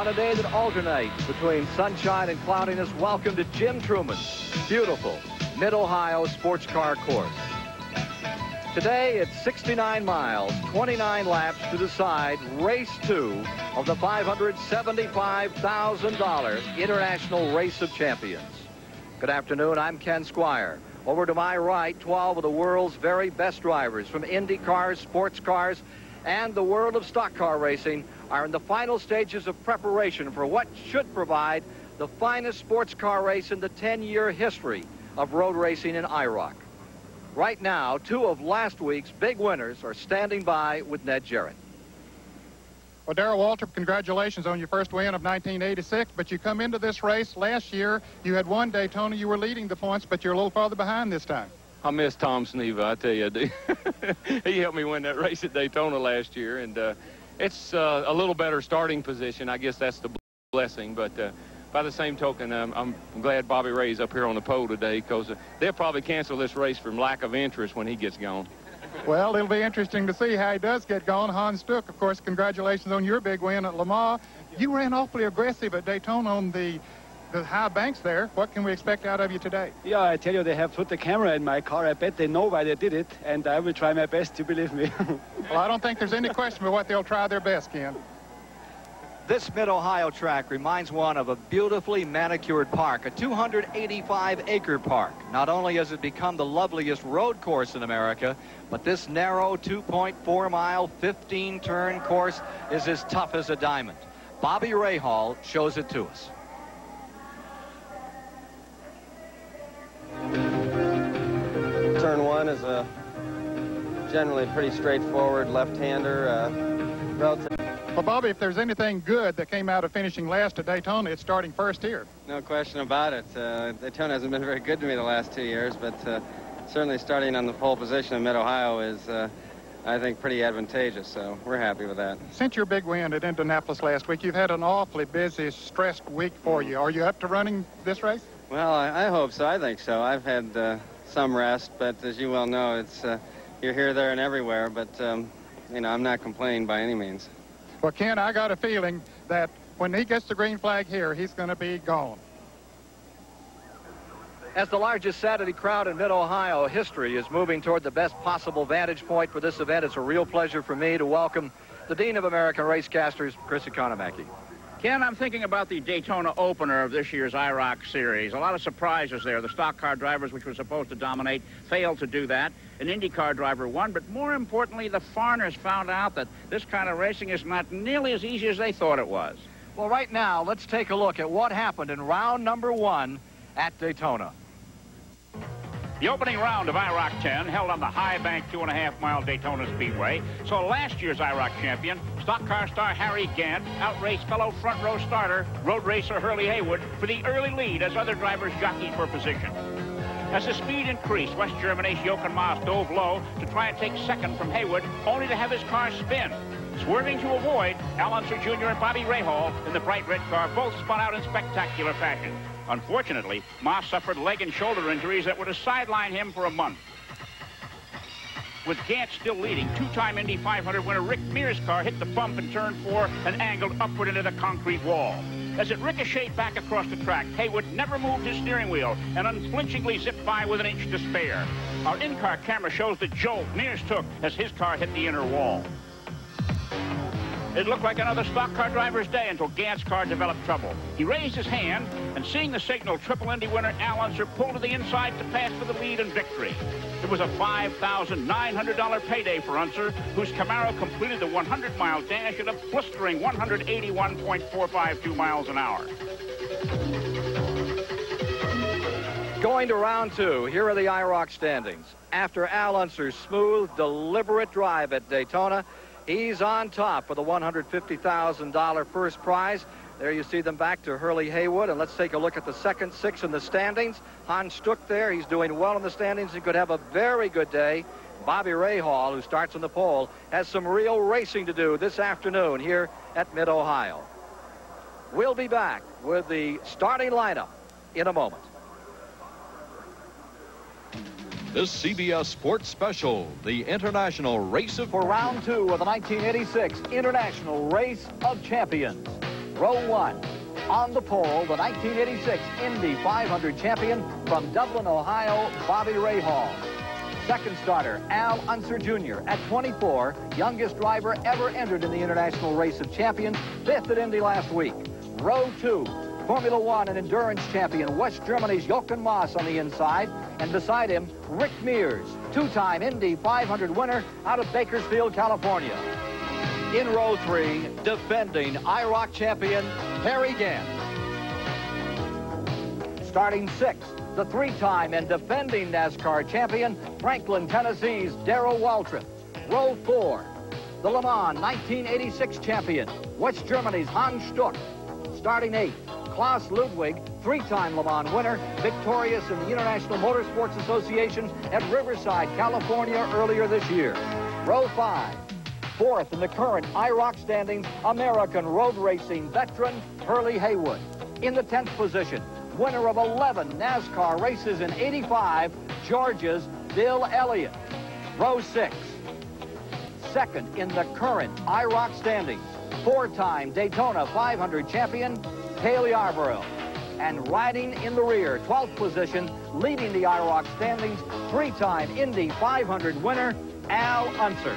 On a day that alternates between sunshine and cloudiness, welcome to Jim Truman's beautiful Mid-Ohio sports car course. Today, it's 69 miles, 29 laps to decide race 2 of the $575,000 International Race of Champions. Good afternoon, I'm Ken Squire. Over to my right, 12 of the world's very best drivers from Indy cars, sports cars, and the world of stock car racing are in the final stages of preparation for what should provide the finest sports car race in the 10-year history of road racing in IROC. Right now, 2 of last week's big winners are standing by with Ned Jarrett. Well, Darrell Waltrip, congratulations on your first win of 1986, but you come into this race last year, you had won Daytona, you were leading the points, but you're a little farther behind this time. I miss Tom Sneva, I tell you I do. He helped me win that race at Daytona last year, and it's a little better starting position. I guess that's the blessing, but by the same token, I'm glad Bobby Ray's up here on the pole today, because they'll probably cancel this race from lack of interest when he gets gone. Well, it'll be interesting to see how he does get going. Hans Stuck, of course, congratulations on your big win at LEMANS. You ran awfully aggressive at Daytona on the high banks there. What can we expect out of you today? Yeah, I tell you, they have put the camera in my car. I bet they know why they did it, and I will try my best to believe me. Well, I don't think there's any question about what they'll try their best, Ken. This Mid-Ohio track reminds one of a beautifully manicured park, a 285-acre park. Not only has it become the loveliest road course in America, but this narrow 2.4-mile, 15-turn course is as tough as a diamond. Bobby Rahal shows it to us. Turn 1 is a generally pretty straightforward left-hander. Well, Bobby, if there's anything good that came out of finishing last at Daytona, it's starting first here. No question about it. Daytona hasn't been very good to me the last 2 years, but certainly starting on the pole position in Mid-Ohio is, I think, pretty advantageous, so we're happy with that. Since your big win at Indianapolis last week, you've had an awfully busy, stressed week for you. Are you up to running this race? Well, I hope so. I think so. I've had some rest, but as you well know, it's you're here, there, and everywhere, but, you know, I'm not complaining by any means. Well, Ken, I got a feeling that when he gets the green flag here, he's going to be gone. As the largest Saturday crowd in Mid-Ohio history is moving toward the best possible vantage point for this event, it's a real pleasure for me to welcome the Dean of American Racecasters, Chris Economaki. Ken, I'm thinking about the Daytona opener of this year's IROC series. A lot of surprises there. The stock car drivers, which were supposed to dominate, failed to do that. An IndyCar driver won, but more importantly, the foreigners found out that this kind of racing is not nearly as easy as they thought it was. Well, right now, let's take a look at what happened in round number 1 at Daytona. The opening round of IROC 10, held on the high bank 2.5-mile Daytona Speedway, saw last year's IROC champion, stock car star Harry Gant, outrace fellow front row starter, road racer HURLEY Haywood, for the early lead as other drivers jockeyed for position. As the speed increased, West Germany's Jochen Maas dove low to try and take second from Haywood, only to have his car spin. Swerving to avoid, Al Unser Jr. and Bobby Rahal in the bright red car both spun out in spectacular fashion. Unfortunately, Maas suffered leg and shoulder injuries that would have sidelined him for a month. With Gant still leading, 2-time Indy 500 winner Rick MEARS' car hit the bump in turn 4 and angled upward into the concrete wall. As it ricocheted back across the track, Haywood never moved his steering wheel and unflinchingly zipped by with an inch to spare. Our in-car camera shows the jolt MEARS took as his car hit the inner wall. It looked like another stock car driver's day until Gant's car developed trouble. He raised his hand, and seeing the signal, Triple Indy winner Al Unser pulled to the inside to pass for the lead and victory. It was a $5,900 payday for Unser, whose Camaro completed the 100-mile dash at a blistering 181.452 miles an hour. Going to round 2, here are the IROC standings. After Al Unser's smooth, deliberate drive at Daytona, he's on top for the $150,000 first prize. There you see them back to HURLEY Haywood, and let's take a look at the second 6 in the standings. Hans Stuck there, he's doing well in the standings. He could have a very good day. Bobby Rahal, who starts on the pole, has some real racing to do this afternoon here at Mid-Ohio. We'll be back with the starting lineup in a moment. This CBS Sports Special, the International Race of... For round 2 of the 1986 International Race of Champions. Row 1. On the pole, the 1986 Indy 500 champion from Dublin, Ohio, Bobby Rahal. Second starter, Al Unser Jr. At 24, youngest driver ever entered in the International Race of Champions, 5th at Indy last week. Row 2, Formula One and endurance champion, West Germany's Jochen Mass on the inside, and beside him, Rick Mears, two-time Indy 500 winner out of Bakersfield, California. In row 3, defending IROC champion, Harry Gant. Starting 6th, the three-time and defending NASCAR champion, Franklin, Tennessee's Darrell Waltrip. Row 4, the Le Mans 1986 champion, West Germany's Hans Stuck. Starting 8th, KLAUS Ludwig, three-time Le Mans winner, victorious in the International Motorsports Association at Riverside, California earlier this year. Row 5, 4th in the current IROC standings, American road racing veteran HURLEY Haywood. In the 10th position, winner of 11 NASCAR races in '85, Georgia's Bill Elliott. Row 6, 2nd in the current IROC standings, four-time Daytona 500 champion, Cale Yarborough. And riding in the rear, 12th position, leading the IROC standings, three-time Indy 500 winner, Al Unser.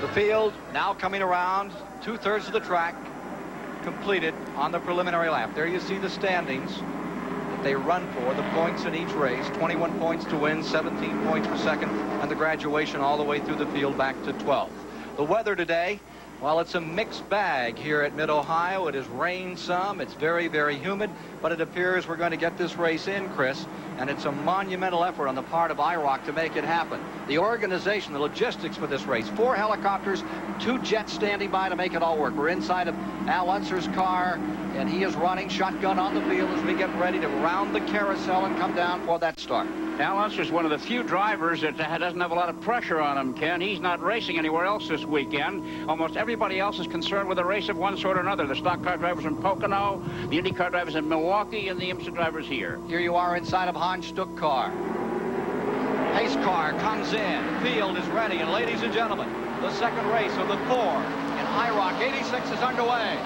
The field now coming around, two-thirds of the track completed on the preliminary lap. There you see the standings that they run for, the points in each race, 21 points to win, 17 points for second, and the graduation all the way through the field back to 12th. The weather today, well, it's a mixed bag here at Mid-Ohio. It has rained some. It's very, very humid, but it appears we're going to get this race in, Chris, and it's a monumental effort on the part of IROC to make it happen. The organization, the logistics for this race, 4 helicopters, 2 jets standing by to make it all work. We're inside of Al Unser's car, and he is running shotgun on the field as we get ready to round the carousel and come down for that start. Al Unser's one of the few drivers that doesn't have a lot of pressure on him, Ken. He's not racing anywhere else this weekend. Almost everybody else is concerned with a race of one sort or another. The stock car drivers in Pocono, the IndyCar drivers in Milwaukee, and the IMSA drivers here. Here you are inside of Hans Stuck car. Pace car comes in. Field is ready. And ladies and gentlemen, the second race of the 4 in IROC 86 is underway.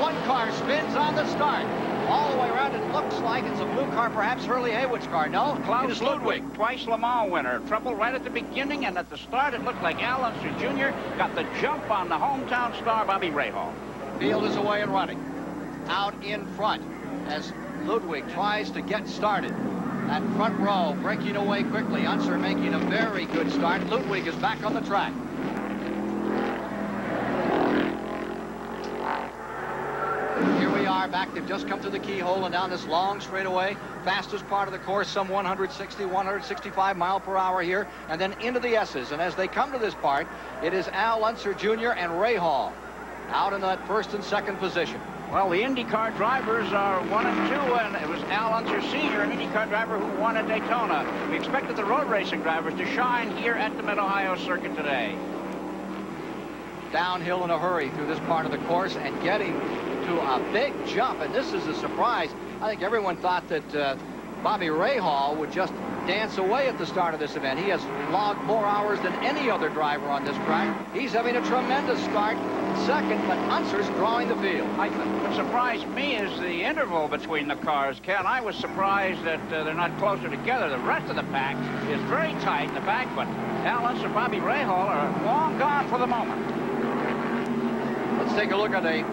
One car spins on the start. All the way around, it looks like it's a blue car, perhaps HURLEY Haywood's car. No, KLAUS Ludwig, twice Le Mans winner. Trouble right at the beginning, and at the start, it looked like Al Unser Jr. got the jump on the hometown star, Bobby Rahal. Field is away and running. Out in front as Ludwig tries to get started. That front row breaking away quickly. Unser making a very good start. Ludwig is back on the track. Here we are back. They've just come to the keyhole and down this long straightaway. Fastest part of the course, some 160, 165 mile per hour here, and then into the S's. And as they come to this part, it is Al Unser Jr. and Rahal out in that first and second position. Well, the IndyCar drivers are 1 and 2, and it was Al Unser Sr., an IndyCar driver who won at Daytona. We expected the road racing drivers to shine here at the Mid-Ohio circuit today. Downhill in a hurry through this part of the course and getting to a big jump, and this is a surprise. I think everyone thought that Bobby Rahal would just dance away at the start of this event. He has logged more hours than any other driver on this track. He's having a tremendous start. Second, but Unser's drawing the field. What surprised me is the interval between the cars, Ken. I was surprised that they're not closer together. The rest of the pack is very tight in the back, but Al Unser and Bobby Rahal are long gone for the moment. Let's take a look at a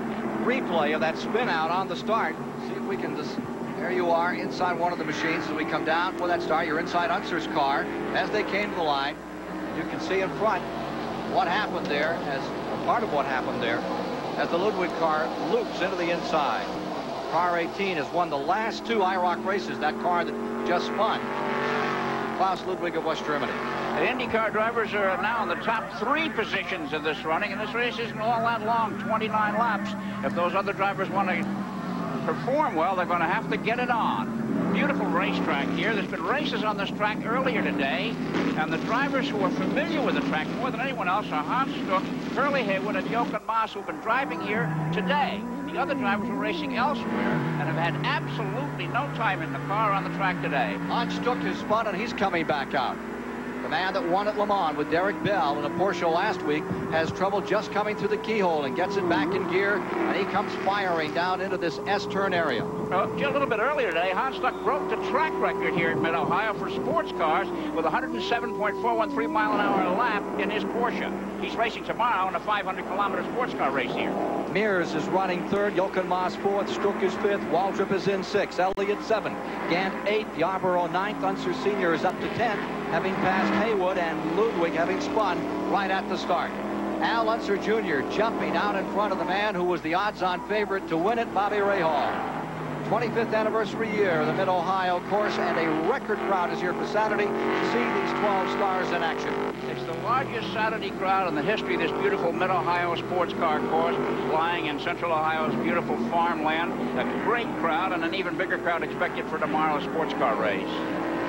replay of that spin out on the start. See if we can just... There you are inside one of the machines as we come down for that start. You're inside Unser's car as they came to the line. You can see in front what happened there, as part of what happened there, as the Ludwig car loops into the inside. Car 18 has won the last 2 IROC races, that car that just spun. KLAUS Ludwig of West Germany. The IndyCar drivers are now in the top 3 positions in this running, and this race isn't all that long, 29 laps. If those other drivers want to perform well, they're going to have to get it on. Beautiful racetrack here. There's been races on this track earlier today, and the drivers who are familiar with the track more than anyone else are Hans Stuck, HURLEY Haywood, and Jochen Mass, who've been driving here today. The other drivers were racing elsewhere and have had absolutely no time in the car on the track today. Hans Stuck has spun, and he's coming back out. The man that won at Le Mans with Derek Bell in a Porsche last week, has trouble just coming through the keyhole and gets it back in gear, and he comes firing down into this S-turn area. Just a little bit earlier today, Hans Stuck broke the track record here at Mid-Ohio for sports cars with a 107.413 mile-an-hour lap in his Porsche. He's racing tomorrow in a 500-kilometer sports car race here. Mears is running third, Jochen Maas fourth, Stuck is fifth, Waltrip is in sixth, Elliott seventh, Gant eighth, Yarborough ninth, Unser Sr. is up to 10th, having passed Haywood and Ludwig having spun right at the start. Al Unser Jr. jumping out in front of the man who was the odds-on favorite to win it, Bobby Rahal. 25th anniversary year of the Mid-Ohio course, and a record crowd is here for Saturday to see these 12 stars in action. It's the largest Saturday crowd in the history of this beautiful Mid-Ohio sports car course, lying in Central Ohio's beautiful farmland. A great crowd, and an even bigger crowd expected for tomorrow's sports car race.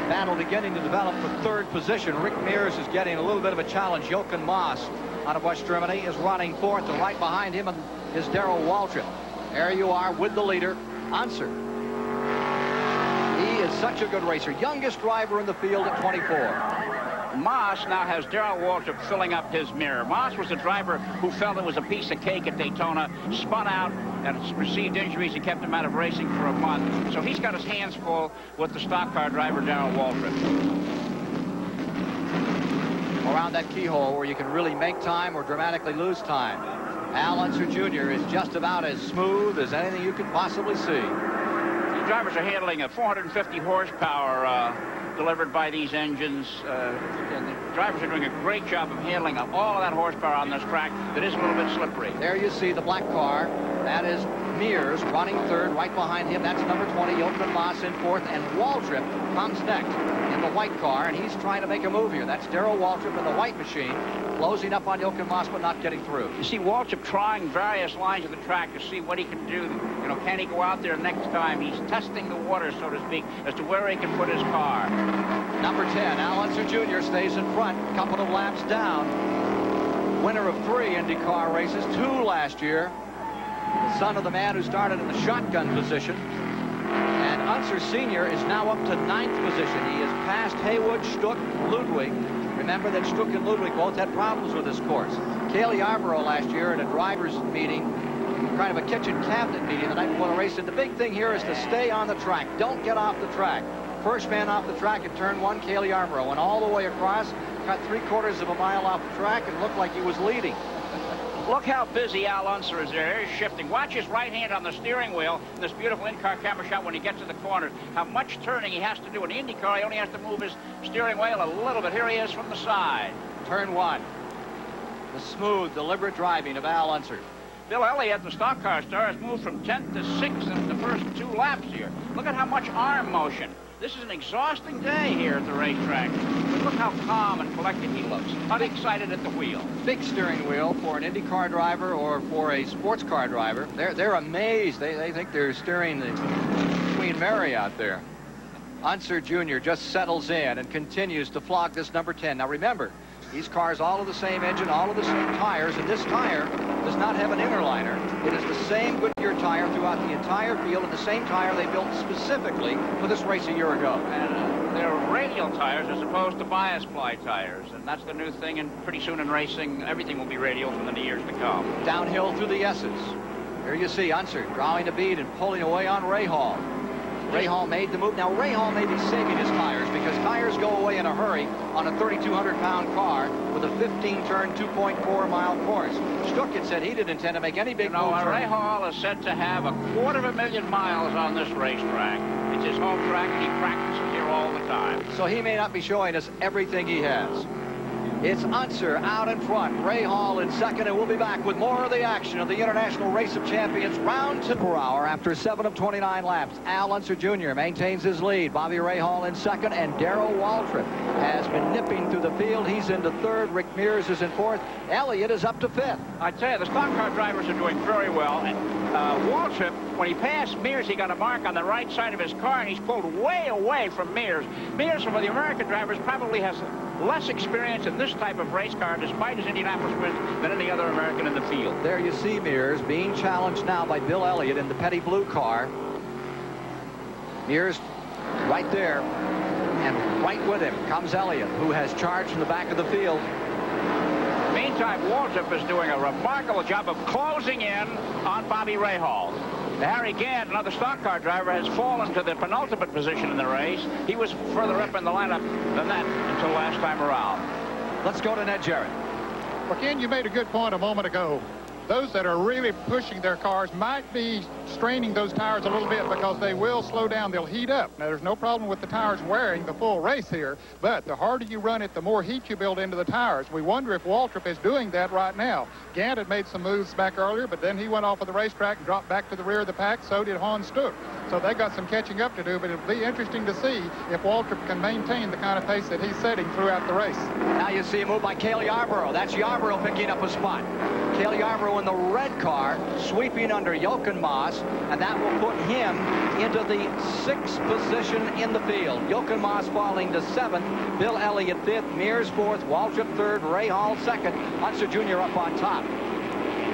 Battle beginning to develop for third position. Rick Mears is getting a little bit of a challenge. Jochen Maas out of West Germany is running fourth, and right behind him is Darrell Waltrip. There you are with the leader, Unser. He is such a good racer. Youngest driver in the field at 24. Maas now has Darrell Waltrip filling up his mirror. Maas was a driver who felt it was a piece of cake at Daytona, spun out and received injuries and kept him out of racing for a month. So he's got his hands full with the stock car driver, Darrell Waltrip. Around that keyhole where you can really make time or dramatically lose time. Al Unser Jr. is just about as smooth as anything you could possibly see. These drivers are handling a 450 horsepower delivered by these engines. And the drivers are doing a great job of handling all of that horsepower on this track that is a little bit slippery. There you see the black car. That is Mears running third. Right behind him, that's number 20, Jochen Maas in fourth, and Waltrip comes next in the white car, and he's trying to make a move here. That's Darrell Waltrip in the white machine, closing up on Jochen Maas, but not getting through. You see Waltrip trying various lines of the track to see what he can do. You know, can he go out there next time? He's testing the water, so to speak, as to where he can put his car. Number 10, Al Unser Jr. stays in front, a couple of laps down. Winner of 3 IndyCar races, 2 last year. The son of the man who started in the shotgun position. And Unser Sr. is now up to 9th position. He has passed Haywood, Stuck, Ludwig. Remember that Stuck and Ludwig both had problems with this course. Cale Yarborough last year at a driver's meeting, kind of a kitchen cabinet meeting the night before the race, said the big thing here is to stay on the track. Don't get off the track. First man off the track at turn 1, Cale Yarborough, went all the way across, got 3/4 of a mile off the track, and looked like he was leading. Look how busy Al Unser is there. He's shifting. Watch his right hand on the steering wheel in this beautiful in-car camera shot when he gets to the corner. How much turning he has to do. In the IndyCar, he only has to move his steering wheel a little bit. Here he is from the side. Turn 1. The smooth, deliberate driving of Al Unser. Bill Elliott, the stock car star, has moved from 10th to 6th in the first 2 laps here. Look at how much arm motion. This is an exhausting day here at the racetrack. But look how calm and collected he looks. Unexcited at the wheel. Big steering wheel for an IndyCar driver or for a sports car driver. They're amazed. They think they're steering the Queen Mary out there. Unser Jr. just settles in and continues to flog this number 10. Now remember, these cars all of the same engine, all of the same tires, and this tire does not have an inner liner. It is the same Goodyear tire throughout the entire field, and the same tire they built specifically for this race a year ago. And they're radial tires as opposed to bias ply tires, and that's the new thing, and pretty soon in racing, everything will be radial for the years to come. Downhill through the S's. Here you see Unser drawing a bead and pulling away on Rahal. Rahal made the move. Now, Rahal may be saving his tires because tires go away in a hurry on a 3,200-pound car with a 15-turn, 2.4-mile course. Stuck had said he didn't intend to make any big moves. Rahal is said to have 250,000 miles on this racetrack. It's his home track, and he practices here all the time. So he may not be showing us everything he has. It's Unser out in front, Rahal in second, and we'll be back with more of the action of the International Race of Champions round 2 per hour after 7 of 29 laps. Al Unser Jr. maintains his lead. Bobby Rahal in second, and Darrell Waltrip has been nipping through the field. He's into third. Rick Mears is in fourth. Elliott is up to 5th. I tell you, the stock car drivers are doing very well. And Waltrip, when he passed Mears, he got a mark on the right side of his car, and he's pulled way away from Mears. Mears, from the American drivers, probably has less experience in this type of race car, despite his Indianapolis win, than any other American in the field. There you see Mears being challenged now by Bill Elliott in the petty blue car. Mears right there, and Right with him comes Elliott, who has charged from the back of the field. Meantime, Waltrip is doing a remarkable job of closing in on Bobby Rahal. Harry Gant, another stock car driver, has fallen to the penultimate position in the race. He was further up in the lineup than that until last time around. Let's go to Ned Jarrett. Well, Ken, you made a good point a moment ago. Those that are really pushing their cars might be straining those tires a little bit because they will slow down. They'll heat up. Now, there's no problem with the tires wearing the full race here, but the harder you run it, the more heat you build into the tires. We wonder if Waltrip is doing that right now. Gant had made some moves back earlier, but then he went off of the racetrack and dropped back to the rear of the pack. So did Hans Stuck. So they got some catching up to do, but it'll be interesting to see if Waltrip can maintain the kind of pace that he's setting throughout the race. Now you see a move by Cale Yarborough. That's Yarborough picking up a spot. Cale Yarborough in the red car, sweeping under Jochen Maas, and that will put him into the 6th position in the field. Jochen Maas falling to 7th, Bill Elliott 5th, Mears 4th, Waltrip 3rd, Ray Hall 2nd, Unser Jr. up on top.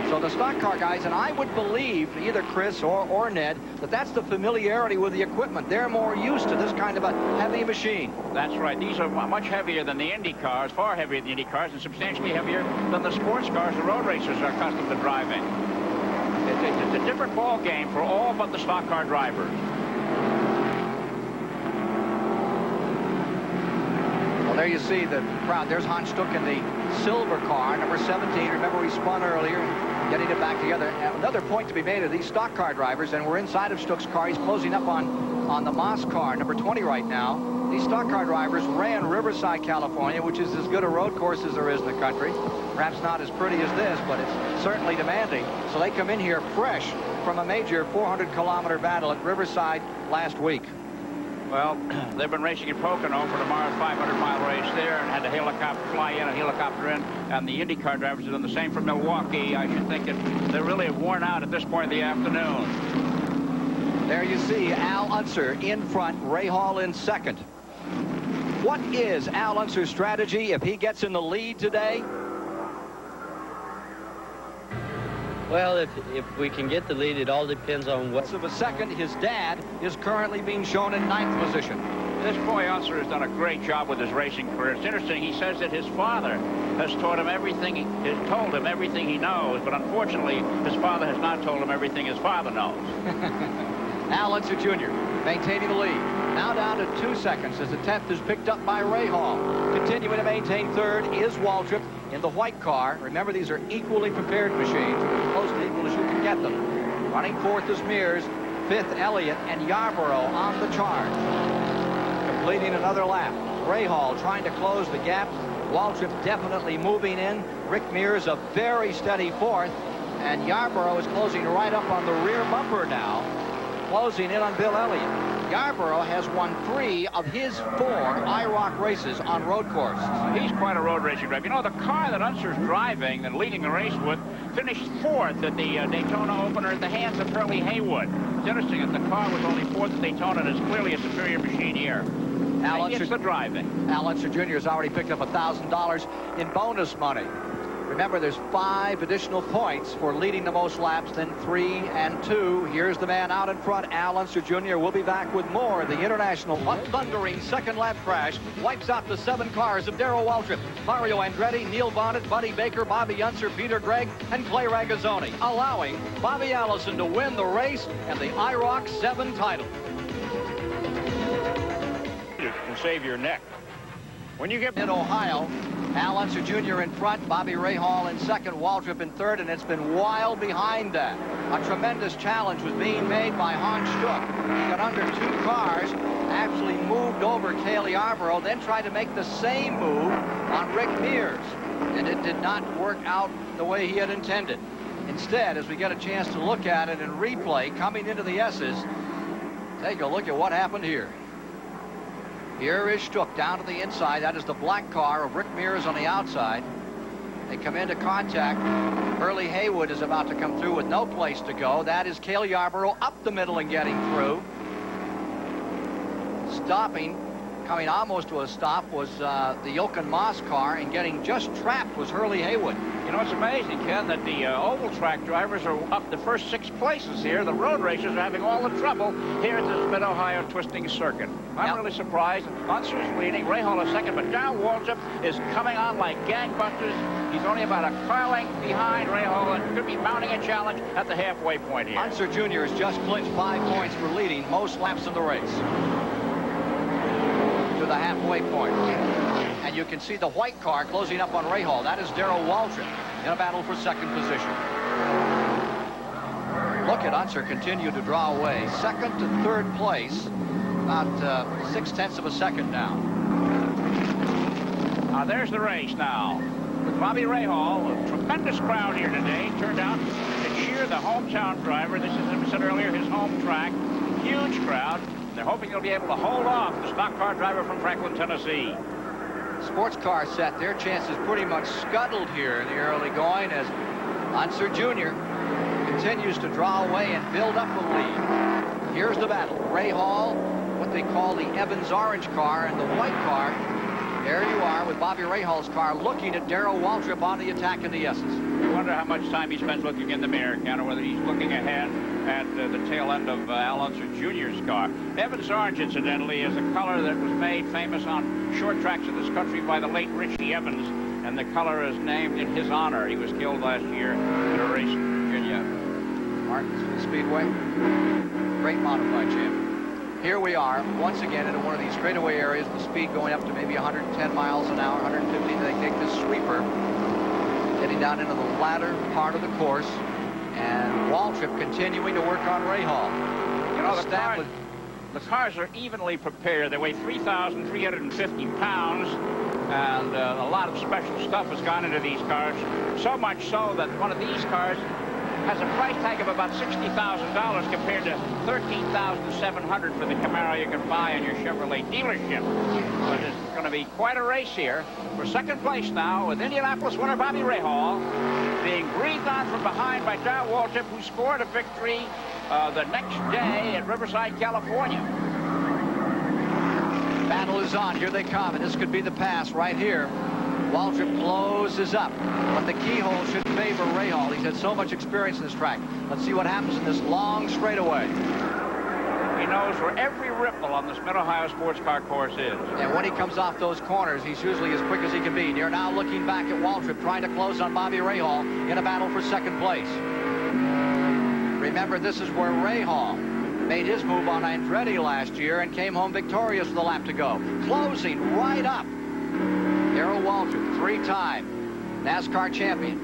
So the stock car guys, and I would believe, either Chris or Ned, that that's the familiarity with the equipment. They're more used to this kind of a heavy machine. That's right. These are much heavier than the Indy cars, far heavier than the Indy cars, and substantially heavier than the sports cars the road racers are accustomed to driving. It's a different ball game for all but the stock car drivers. Well, there you see the crowd. There's Hans Stuck in the silver car, number 17. Remember, we spun earlier, getting it back together. Another point to be made of these stock car drivers, and we're inside of Stuck's car. He's closing up on the Maas car, number 20 right now. These stock car drivers ran Riverside, California, which is as good a road course as there is in the country. Perhaps not as pretty as this, but it's certainly demanding. So they come in here fresh from a major 400-kilometer battle at Riverside last week. Well, they've been racing in Pocono for tomorrow's 500-mile race there and had a helicopter fly in, a helicopter in, and the IndyCar drivers have done the same for Milwaukee. I should think that they're really worn out at this point of the afternoon. There you see Al Unser in front, Ray Hall in 2nd. What is Al Unser's strategy if he gets in the lead today? Well, if we can get the lead, it all depends on what... Of a second, his dad is currently being shown in 9th position. This boy Unser has done a great job with his racing career. It's interesting, he says that his father has taught him everything, has told him everything he knows, but unfortunately, his father has not told him everything his father knows. Al Unser Jr. maintaining the lead. Now down to 2 seconds as the 10th is picked up by Ray Hall. Continuing to maintain 3rd is Waltrip in the white car. Remember, these are equally prepared machines, as close to equal as you can get them. Running 4th is Mears, 5th Elliott, and Yarborough on the charge. Completing another lap. Ray Hall trying to close the gap. Waltrip definitely moving in. Rick Mears a very steady 4th. And Yarborough is closing right up on the rear bumper now. Closing in on Bill Elliott. Yarborough has won 3 of his 4 IROC races on road course. He's quite a road racing driver. You know, the car that Unser's driving and leading the race with finished 4th at the Daytona opener at the hands of HURLEY Haywood. It's interesting that the car was only 4th at Daytona and is clearly a superior machine here. It's the driving. Al Unser Jr. has already picked up $1,000 in bonus money. Remember, there's 5 additional points for leading the most laps, then 3 and 2. Here's the man out in front, Al Unser Jr. We'll be back with more. The International thundering second lap crash wipes out the 7 cars of Darrell Waltrip, Mario Andretti, Neil Bonnet, Buddy Baker, Bobby Unser, Peter Gregg, and Clay Ragazzoni, allowing Bobby Allison to win the race and the IROC 7 title. You can save your neck. When you get in Ohio, Al Unser Jr. in front, Bobby Ray Hall in 2nd, Waltrip in 3rd, and it's been wild behind that. A tremendous challenge was being made by Hans Stuck. He got under 2 cars, actually moved over Cale Yarborough, then tried to make the same move on Rick Mears, and it did not work out the way he had intended. Instead, as we get a chance to look at it in replay, coming into the S's, take a look at what happened here. Here is Stuck down to the inside. That is the black car of Rick Mears on the outside. They come into contact. HURLEY Haywood is about to come through with no place to go. That is Cale Yarborough up the middle and getting through. Stopping coming almost to a stop was the Jochen Moss car, and getting just trapped was Hurley Haywood. You know, it's amazing, Ken, that the oval track drivers are up the first 6 places here. The road racers are having all the trouble here at this Mid-Ohio twisting circuit. I'm really surprised. Unser's leading, Ray Hall is second, but Dow Waltrip is coming on like gangbusters. He's only about a car length behind Ray Hall and could be mounting a challenge at the halfway point here. Unser Jr. has just clinched 5 points for leading most laps in the race. To the halfway point. And you can see the white car closing up on Ray Hall. That is Darrell Waltrip in a battle for second position. Look at Unser continue to draw away. Second to third place, about 0.6 of a second now. There's the race now. With Bobby Rahal, a tremendous crowd here today. Turned out to cheer the hometown driver. This is, as I said earlier, his home track. Huge crowd. They're hoping they'll be able to hold off the stock car driver from Franklin, Tennessee. Sports car set, their chances pretty much scuttled here in the early going as Unser Jr. continues to draw away and build up a lead. Here's the battle. Ray Hall, what they call the Evans orange car, and the white car. There you are with Bobby Rahal's car looking at Darrell Waltrip on the attack in the S's. I wonder how much time he spends looking in the mirror, Ken, or whether he's looking ahead at the tail end of Al Unser Jr.'s car. Evans orange, incidentally, is a color that was made famous on short tracks of this country by the late Richie Evans, and the color is named in his honor. He was killed last year in a race in Virginia. Martinsville Speedway, great modified champion. Here we are once again into one of these straightaway areas, the speed going up to maybe 110 miles an hour, 150. They take this sweeper, getting down into the latter part of the course, and Waltrip continuing to work on Ray Hall. You know, the cars are evenly prepared. They weigh 3,350 pounds, and a lot of special stuff has gone into these cars. So much so that one of these cars has a price tag of about $60,000 compared to $13,700 for the Camaro you can buy in your Chevrolet dealership. But it's going to be quite a race here. For second place now with Indianapolis winner Bobby Rahal being breathed on from behind by Darrell Waltrip, who scored a victory the next day at Riverside, California. Battle is on. Here they come, and this could be the pass right here. Waltrip closes up, but the keyhole should favor Rahal. He's had so much experience in this track. Let's see what happens in this long straightaway. He knows where every ripple on this Mid-Ohio sports car course is. And when he comes off those corners, he's usually as quick as he can be. They're now looking back at Waltrip, trying to close on Bobby Rahal in a battle for second place. Remember, this is where Rahal made his move on Andretti last year and came home victorious with a lap to go. Closing right up. Darrell Waltrip, three-time NASCAR champion.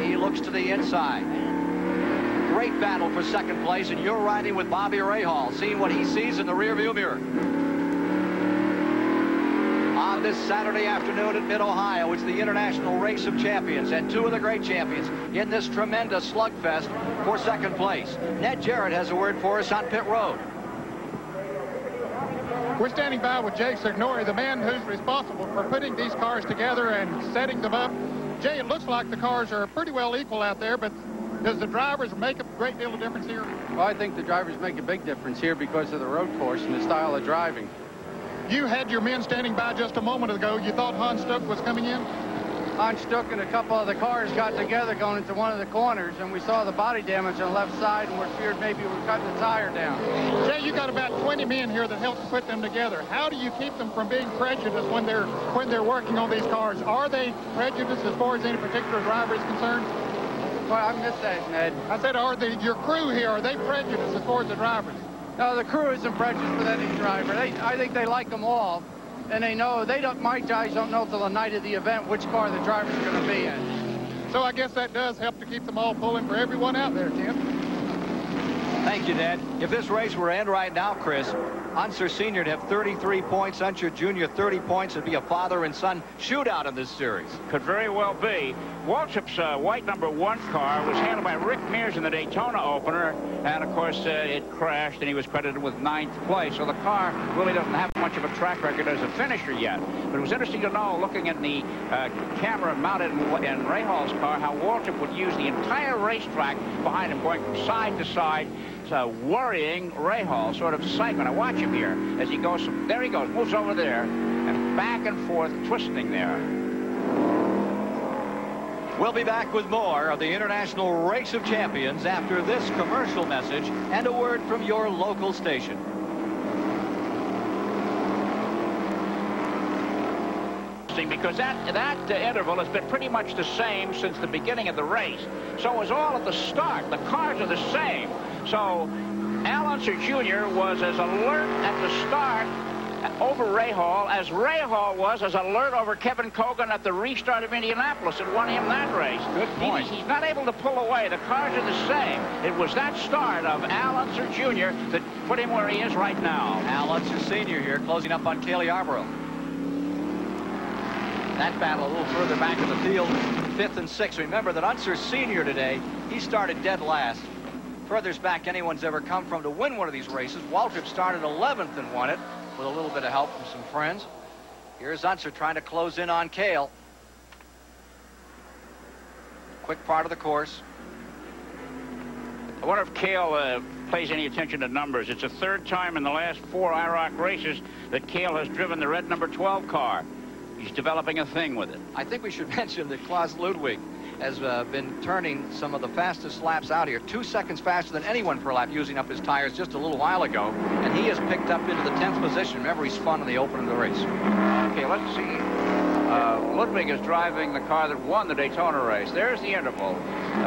He looks to the inside. Great battle for second place, and you're riding with Bobby Rahal, seeing what he sees in the rearview mirror. On this Saturday afternoon at Mid-Ohio, it's the International Race of Champions, and two of the great champions in this tremendous slugfest for second place. Ned Jarrett has a word for us on pit road. We're standing by with Jay Signori, the man who's responsible for putting these cars together and setting them up. Jay, it looks like the cars are pretty well equal out there, but does the drivers make a great deal of difference here? Well, I think the drivers make a big difference here because of the road course and the style of driving. You had your men standing by just a moment ago. You thought Hans Stuck was coming in? Hans Stuck and a couple of the cars got together going into one of the corners, and we saw the body damage on the left side, and we feared maybe we were cutting the tire down. Jay, you got about 20 men here that helped put them together. How do you keep them from being prejudiced when they're working on these cars? Are they prejudiced as far as any particular driver is concerned? Well, I missed that, Ned. I said, your crew here, are they prejudiced as far as the drivers? No, the crew isn't prejudiced with any driver. I think they like them all. And they know, my guys don't know till the night of the event which car the driver's going to be in. So I guess that does help to keep them all pulling for everyone out there, Tim. Thank you, Ned. If this race were to end right now, Chris, Unser Sr. would have 33 points, Unser Jr. 30 points. It'd be a father and son shootout in this series. Could very well be. Waltrip's white #1 car was handled by Rick Mears in the Daytona opener, and of course it crashed, and he was credited with 9th place. So the car really doesn't have much of a track record as a finisher yet. But it was interesting to know, looking at the camera mounted in Rahal's car, how Waltrip would use the entire racetrack behind him, going from side to side, worrying Rahal, sort of psycho. Now watch him here as he goes from, there he goes, moves over there, and back and forth, twisting there. We'll be back with more of the International Race of Champions after this commercial message and a word from your local station. Because that interval has been pretty much the same since the beginning of the race. So it was all at the start. The cars are the same. So Al Unser Jr. was as alert at the start over Rahal as Rahal was as alert over Kevin Cogan at the restart of Indianapolis and won him that race. Good point. He's not able to pull away. The cars are the same. It was that start of Al Unser Jr. that put him where he is right now. Al Unser Sr. here closing up on Kaylee Yarborough. That battle a little further back in the field, 5th and 6th. Remember that Unser Sr. today, he started dead last. Furthest back anyone's ever come from to win one of these races. Waltrip started 11th and won it with a little bit of help from some friends. Here's Unser trying to close in on Kale. Quick part of the course. I wonder if Kale pays any attention to numbers. It's the 3rd time in the last 4 IROC races that Kale has driven the red number 12 car. He's developing a thing with it. I think we should mention that KLAUS Ludwig has been turning some of the fastest laps out here. 2 seconds faster than anyone per lap, using up his tires just a little while ago. And he has picked up into the 10th position. Remember, he spun in the opening of the race. Okay, let's see. Ludwig is driving the car that won the Daytona race. There's the interval.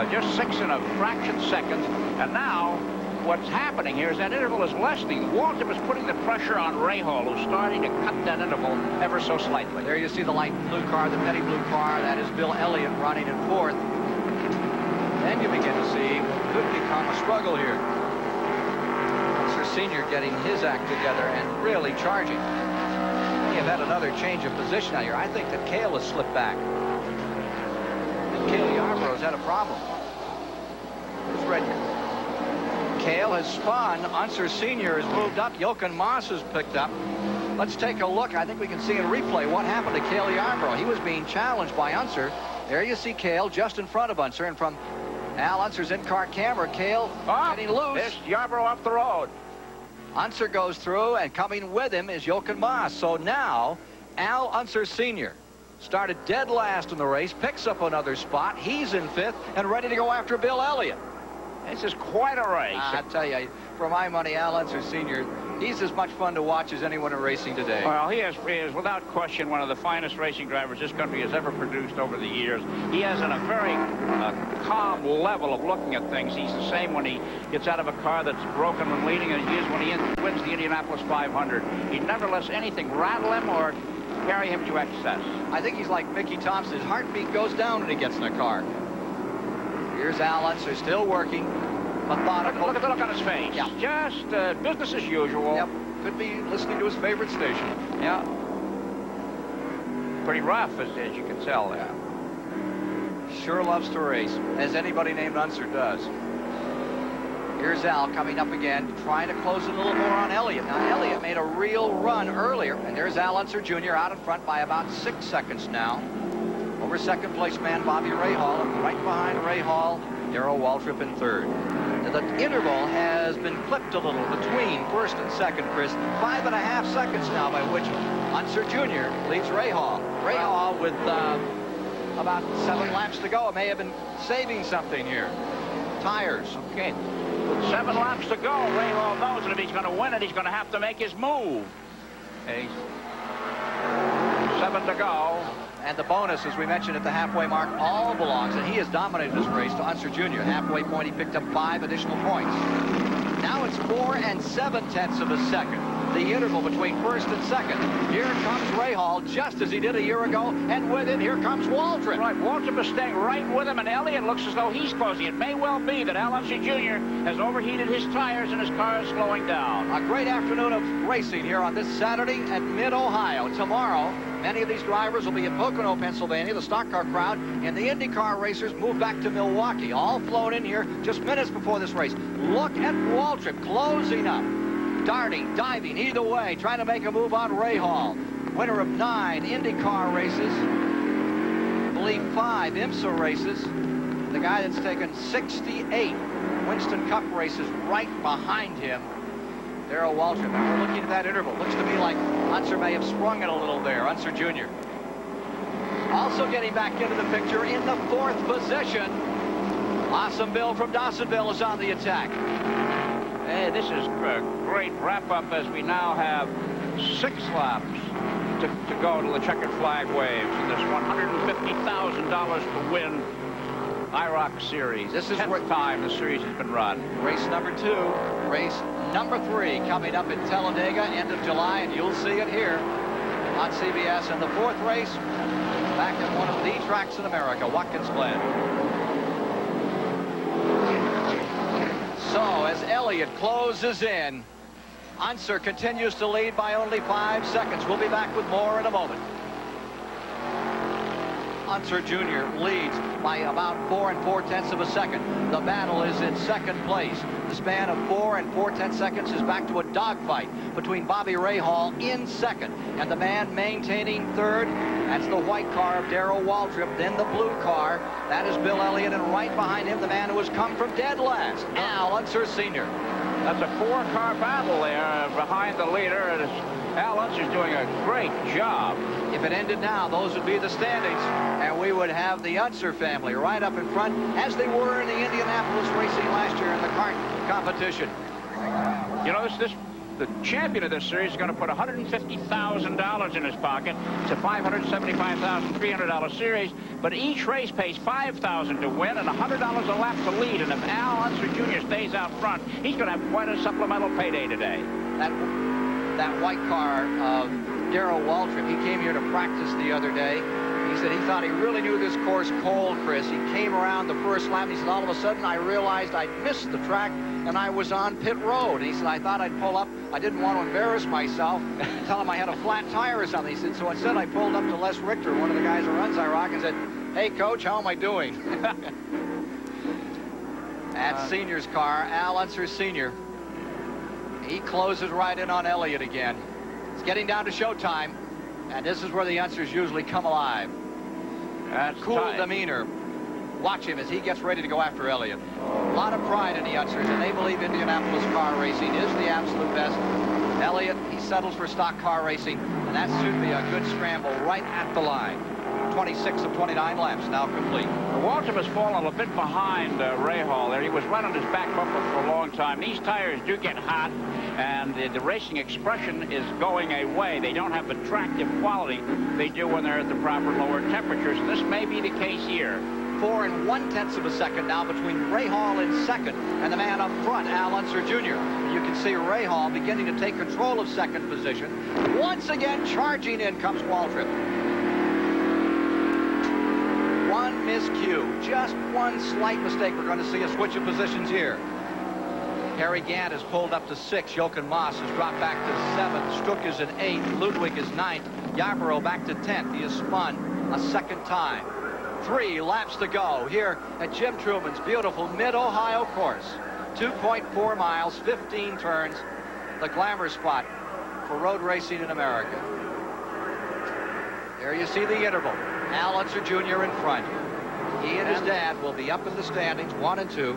Just 6 and a fraction seconds. And now, what's happening here is that interval is lessening. Waltrip is putting the pressure on Rahal, who's starting to cut that interval ever so slightly. There you see the light blue car, the petty blue car. That is Bill Elliott running in 4th. Then you begin to see what could become a struggle here. Unser Sr. getting his act together and really charging. We have had another change of position out here. I think that Kale has slipped back. And Kale Yarborough's had a problem. Who's red? Kale has spun. Unser Sr. has moved up. Jochen Maas has picked up. Let's take a look. I think we can see in replay what happened to Kale Yarborough. He was being challenged by Unser. There you see Kale just in front of Unser. And from Al Unser's in-car camera, Kale getting loose. There's Yarborough off the road. Unser goes through, and coming with him is Jochen Maas. So now, Al Unser Sr. started dead last in the race, picks up another spot. He's in 5th and ready to go after Bill Elliott. This is quite a race. I tell you, for my money, Al Unser Sr., he's as much fun to watch as anyone in racing today. Well, he is without question one of the finest racing drivers this country has ever produced over the years. He has a very calm level of looking at things. He's the same when he gets out of a car that's broken when leading as he is when he wins the Indianapolis 500. He never lets anything rattle him or carry him to excess. I think he's like Mickey Thompson. His heartbeat goes down when he gets in a car. Here's Al Unser still working, methodical. Look at the look on his face. Yeah. Just business as usual. Yep. Could be listening to his favorite station. Yeah. Pretty rough, as you can tell there. Sure loves to race, as anybody named Unser does. Here's Al coming up again, trying to close a little more on Elliott. Now, Elliott made a real run earlier, and there's Al Unser Jr. out in front by about 6 seconds now. Over second place man Bobby Rahal, and right behind Rahal, Darrell Waltrip in 3rd. Now, the interval has been clipped a little between 1st and 2nd, Chris. 5.5 seconds now by which Unser Jr. leads Rahal. Rahal with about 7 laps to go. It may have been saving something here. Tires. Okay. With 7 laps to go, Rahal knows that if he's going to win it, he's going to have to make his move. Okay. 7 to go. And the bonus, as we mentioned at the halfway mark, all belongs, and he has dominated this race, to Unser Jr. Halfway point, he picked up 5 additional points. Now it's 4 7/10 of a second. The interval between 1st and 2nd. Here comes Rahal, just as he did a year ago, and with it, here comes Waltrip. Right, Waltrip is staying right with him, and Elliott looks as though he's closing. It may well be that Al Unser Jr. has overheated his tires and his car is slowing down. A great afternoon of racing here on this Saturday at Mid-Ohio. Tomorrow, many of these drivers will be in Pocono, Pennsylvania. The stock car crowd and the IndyCar racers move back to Milwaukee. All flown in here just minutes before this race. Look at Waltrip closing up. Darting, diving, either way, trying to make a move on Rahal. Winner of 9 IndyCar races. I believe 5 IMSA races. The guy that's taken 68 Winston Cup races right behind him. Darrell Waltrip. And we're looking at that interval. Looks to me like Unser may have sprung it a little there. Unser Jr. Also getting back into the picture in the 4th position. Awesome Bill from Dawsonville is on the attack. Hey, this is a great wrap-up as we now have 6 laps to go to the checkered flag waves. And there's $150,000 to win IROC series. This is 10th time the series has been run. Race number 2, race number 3 coming up in Talladega, end of July, and you'll see it here on CBS. And the 4th race back at one of the tracks in America, Watkins Glen. So as Elliott closes in, Unser continues to lead by only 5 seconds. We'll be back with more in a moment. Unser Jr. leads by about 4 4/10 of a second. The battle is in 2nd place. The span of 4 4/10 seconds is back to a dogfight between Bobby Rahal in 2nd. And the man maintaining 3rd, that's the white car of Darrell Waltrip. Then the blue car, that is Bill Elliott. And right behind him, the man who has come from dead last, Al Unser Sr. That's a 4-car battle there behind the leader. And Al Unser's doing a great job. If it ended now, those would be the standings, and we would have the Unser family right up in front, as they were in the Indianapolis racing last year in the kart competition. You know, the champion of this series is going to put $150,000 in his pocket. It's a $575,300 series, but each race pays $5,000 to win and $100 a lap to lead. And if Al Unser Jr. stays out front, he's going to have quite a supplemental payday today. That white car of Darrell Waltrip, he came here to practice the other day. He said he thought he really knew this course cold, Chris. He came around the first lap, and he said, all of a sudden, I realized I'd missed the track, and I was on pit road. And he said, I thought I'd pull up. I didn't want to embarrass myself, tell him I had a flat tire or something. He said, so instead I pulled up to Les Richter, one of the guys who runs IROC, and said, hey, Coach, how am I doing? That senior's car, Al Unser Sr., he closes right in on Elliott again. It's getting down to showtime, and this is where the Unsers usually come alive. That's cool tight. demeanor. Watch him as he gets ready to go after Elliott. A lot of pride in the Unsers, and they believe Indianapolis car racing is the absolute best. Elliott, he settles for stock car racing, and that should be a good scramble right at the line. 26 of 29 laps now complete. Waltrip has fallen a bit behind Rahal there. He was running his back bumper for a long time. These tires do get hot, and the racing expression is going away. They don't have the tractive quality they do when they're at the proper lower temperatures, and this may be the case here. 4 1/10 of a second now between Rahal in 2nd and the man up front, Al Unser Jr. You can see Rahal beginning to take control of 2nd position. Once again, charging in comes Waltrip. One miscue, just one slight mistake. We're going to see a switch of positions here. Harry Gant has pulled up to 6. Jochen Moss has dropped back to 7. Stuck is in 8th. Ludwig is 9th. Yarborough back to 10th. He has spun a 2nd time. 3 laps to go here at Jim Truman's beautiful Mid-Ohio course. 2.4 miles, 15 turns, the glamour spot for road racing in America. There you see the interval. Al Unser Jr. in front. He and his dad will be up in the standings, 1 and 2.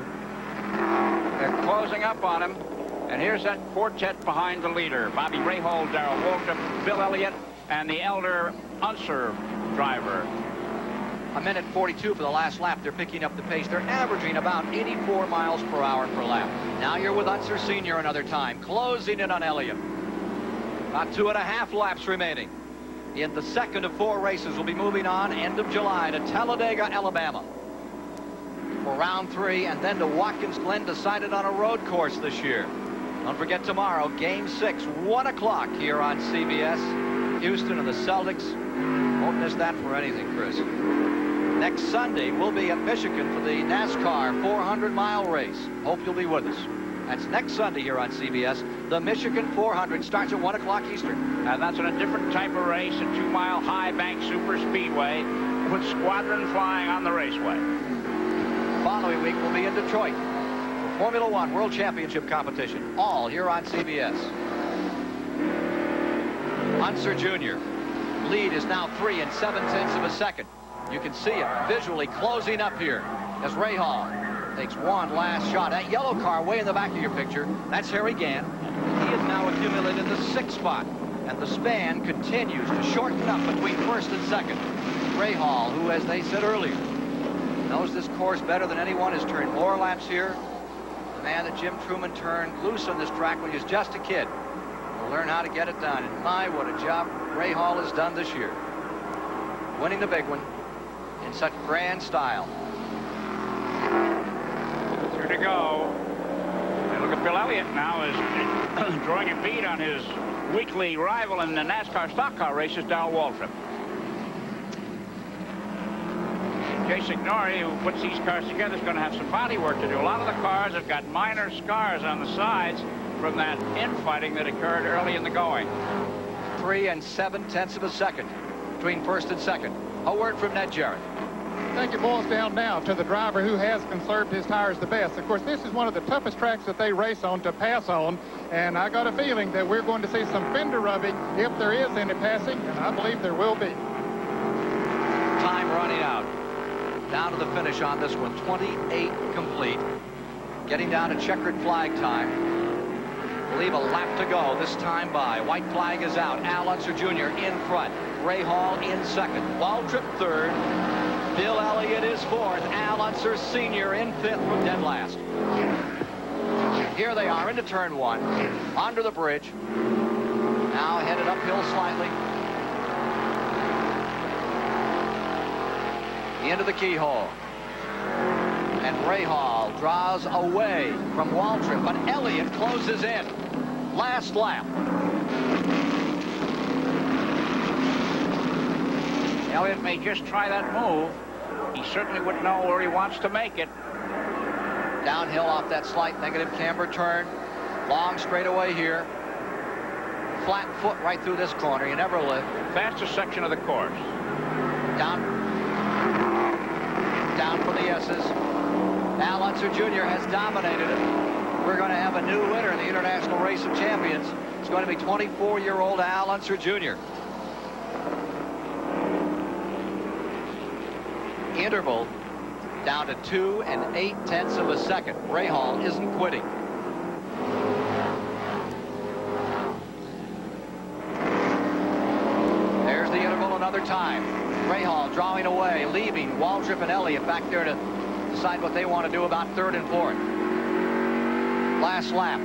They're closing up on him. And here's that quartet behind the leader. Bobby Rahal, Darrell Waltrip, Bill Elliott, and the elder Unser driver. 1:42 for the last lap. They're picking up the pace. They're averaging about 84 miles per hour per lap. Now you're with Unser Sr. another time, closing in on Elliott. About 2.5 laps remaining. In the 2nd of 4 races, we'll be moving on end of July to Talladega, Alabama for round 3, and then to Watkins Glen, decided on a road course this year. Don't forget tomorrow, game 6, 1 o'clock here on CBS. Houston and the Celtics. Won't miss that for anything, Chris. Next Sunday, we'll be at Michigan for the NASCAR 400-mile race. Hope you'll be with us. That's next Sunday here on CBS. The Michigan 400 starts at 1 o'clock Eastern. And that's in a different type of race, a 2-mile high bank super speedway with squadron flying on the raceway. Following week, we'll be in Detroit for Formula One World Championship competition, all here on CBS. Unser Jr. Lead is now 3 7/10 of a second. You can see it visually closing up here as Rahal takes one last shot. That yellow car way in the back of your picture, that's Harry Gant. He is have now accumulated the 6th spot, and the span continues to shorten up between first and second. Ray Hall, who, as they said earlier, knows this course better than anyone, has turned more laps here. The man that Jim Truman turned loose on this track when he was just a kid. Will learn how to get it done. And my, what a job Ray Hall has done this year. Winning the big one in such grand style. Here to go. And look at Bill Elliott now is drawing a bead on his weekly rival in the NASCAR stock car races, Darrell Waltrip. Jay Signori, who puts these cars together, is going to have some body work to do. A lot of the cars have got minor scars on the sides from that infighting that occurred early in the going. 3 7/10 of a second between first and second. A word from Ned Jarrett. I think it boils down now to the driver who has conserved his tires the best. Of course, this is one of the toughest tracks that they race on to pass on, and I got a feeling that we're going to see some fender rubbing if there is any passing, and I believe there will be. Time running out. Down to the finish on this one, 28 complete. Getting down to checkered flag time. I believe a lap to go. This time by. White flag is out. Al Unser Jr. in front. Ray Hall in second. Waltrip third. Bill Elliott is fourth. Al Unser Sr. in fifth from dead last. Here they are into turn one. Under the bridge. Now headed uphill slightly. Into the keyhole. And Ray Hall draws away from Waltrip, but Elliott closes in. Last lap. Elliott may just try that move. He certainly wouldn't know where he wants to make it. Downhill off that slight negative camber turn. Long straightaway here. Flat foot right through this corner. You never live. Fastest section of the course. Down for the S's. Al Unser Jr. has dominated it. We're going to have a new winner in the International Race of Champions. It's going to be 24-year-old Al Unser Jr. Interval down to 2 8/10 of a second. Ray Hall isn't quitting. There's the interval another time. Ray Hall drawing away, leaving Waltrip and Elliott back there to decide what they want to do about third and fourth. Last lap.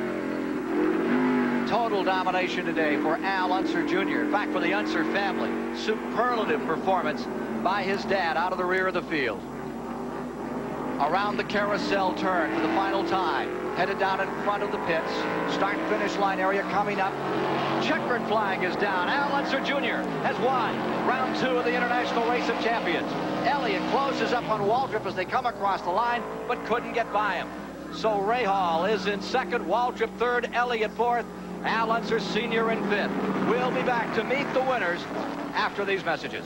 Total domination today for Al Unser Jr. In fact, for the Unser family. Superlative performance by his dad out of the rear of the field. Around the carousel turn for the final time. Headed down in front of the pits. Start-finish line area coming up. Checkered flag is down. Al Unser Jr. has won round 2 of the International Race of Champions. Elliott closes up on Waltrip as they come across the line, but couldn't get by him. So Ray Hall is in second, Waltrip third, Elliott fourth, Al Unser Sr. in fifth. We'll be back to meet the winners after these messages.